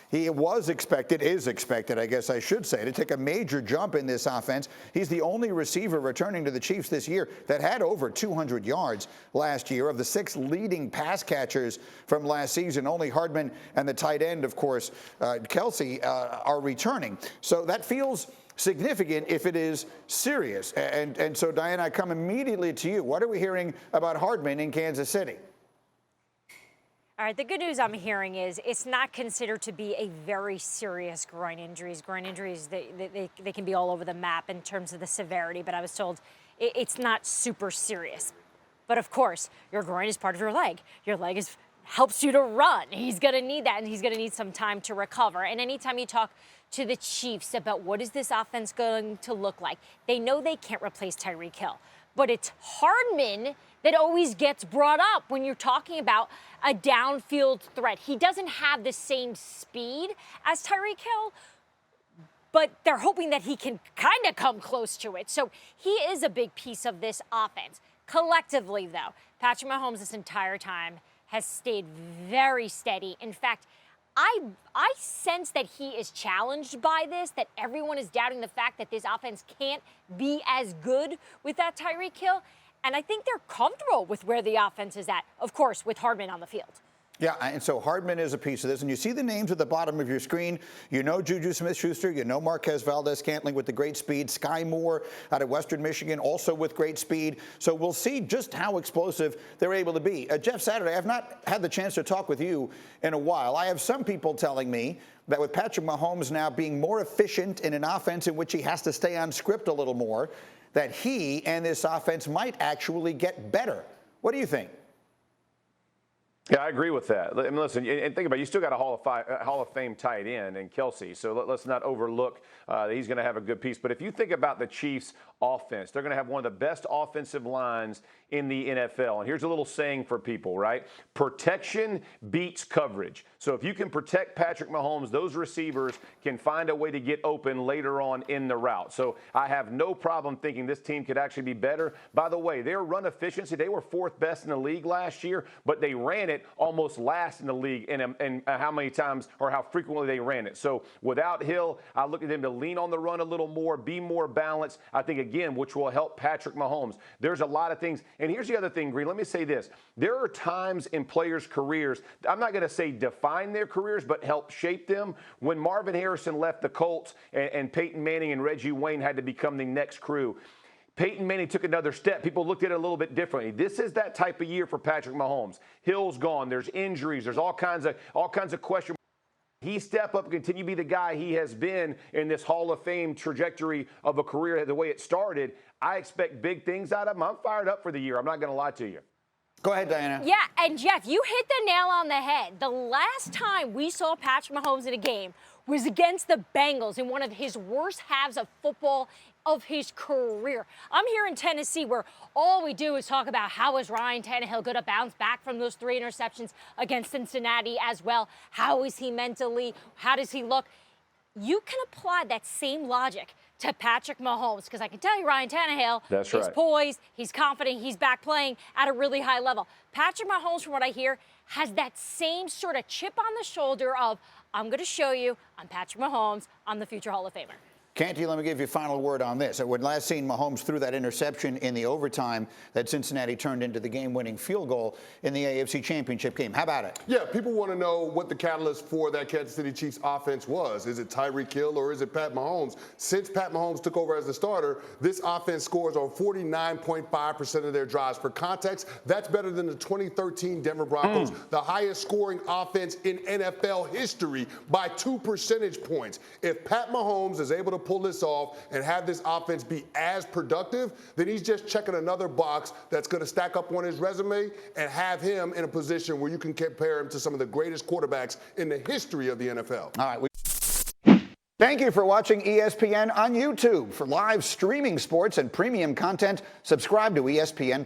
He is expected, I guess I should say, to take a major jump in this offense. He's the only receiver returning to the Chiefs this year that had over 200 yards last year. Of the 6 leading pass catchers from last season, only Hardman and the tight end, of course, Kelsey, are returning. So that feels significant if it is serious. And so, Diana, I come immediately to you. What are we hearing about Hardman in Kansas City? All right, the good news I'm hearing is it's not considered to be a very serious groin injuries. Groin injuries, they can be all over the map in terms of the severity, but I was told it's not super serious. But of course, your groin is part of your leg. Your leg helps you to run. He's going to need that, and he's going to need some time to recover. And anytime you talk to the Chiefs about what is this offense going to look like, they know they can't replace Tyreek Hill. But it's Hardman that always gets brought up when you're talking about a downfield threat. He doesn't have the same speed as Tyreek Hill, but they're hoping that he can kind of come close to it. So he is a big piece of this offense. Collectively, though, Patrick Mahomes this entire time has stayed very steady. In fact, I sense that he is challenged by this, that everyone is doubting the fact that this offense can't be as good without Tyreek Hill. And I think they're comfortable with where the offense is at, of course, with Hardman on the field. Yeah, and so Hardman is a piece of this. And you see the names at the bottom of your screen. You know Juju Smith-Schuster. You know Marquez Valdez-Scantling with the great speed. Sky Moore out of Western Michigan also with great speed. So we'll see just how explosive they're able to be. Jeff Saturday, I've not had the chance to talk with you in a while. I have some people telling me that with Patrick Mahomes now being more efficient in an offense in which he has to stay on script a little more, that he and this offense might actually get better. What do you think? Yeah, I agree with that. I mean, listen, and think about it, you still got a Hall of Fame tight end in Kelsey, so let's not overlook that he's going to have a good piece. But if you think about the Chiefs' offense, they're going to have one of the best offensive lines in the NFL. And here's a little saying for people, right? Protection beats coverage. So if you can protect Patrick Mahomes, those receivers can find a way to get open later on in the route. So I have no problem thinking this team could actually be better. By the way, their run efficiency, they were 4th best in the league last year, but they ran it almost last in the league in how many times or how frequently they ran it. So without Hill, I look at them to lean on the run a little more, be more balanced, I think, again, which will help Patrick Mahomes. There's a lot of things. And here's the other thing, Green. Let me say this. There are times in players' careers, I'm not going to say define their careers, but help shape them. When Marvin Harrison left the Colts and Peyton Manning and Reggie Wayne had to become the next crew, Peyton Manning took another step. People looked at it a little bit differently. This is that type of year for Patrick Mahomes. Hill's gone. There's injuries. There's all kinds of questions. He step up and continue to be the guy he has been in this Hall of Fame trajectory of a career the way it started. I expect big things out of him. I'm fired up for the year. I'm not going to lie to you. Go ahead, Diana. Yeah, and Jeff, you hit the nail on the head. The last time we saw Patrick Mahomes in a game was against the Bengals in one of his worst halves of football of his career. I'm here in Tennessee where all we do is talk about how is Ryan Tannehill going to bounce back from those 3 interceptions against Cincinnati as well. How is he mentally? How does he look? You can apply that same logic to Patrick Mahomes, because I can tell you Ryan Tannehill is poised, he's confident, he's back playing at a really high level. Patrick Mahomes, from what I hear, has that same sort of chip on the shoulder of, I'm going to show you, I'm Patrick Mahomes, I'm the future Hall of Famer. Canty, let me give you a final word on this. When last seen, Mahomes threw that interception in the overtime that Cincinnati turned into the game-winning field goal in the AFC Championship game. How about it? Yeah, people want to know what the catalyst for that Kansas City Chiefs offense was. Is it Tyreek Hill or is it Pat Mahomes? Since Pat Mahomes took over as the starter, this offense scores on 49.5% of their drives. For context, that's better than the 2013 Denver Broncos, the highest scoring offense in NFL history by 2 percentage points. If Pat Mahomes is able to pull this off and have this offense be as productive, then he's just checking another box that's going to stack up on his resume and have him in a position where you can compare him to some of the greatest quarterbacks in the history of the NFL. All right. Thank you for watching ESPN on YouTube. For live streaming sports and premium content, subscribe to ESPN+.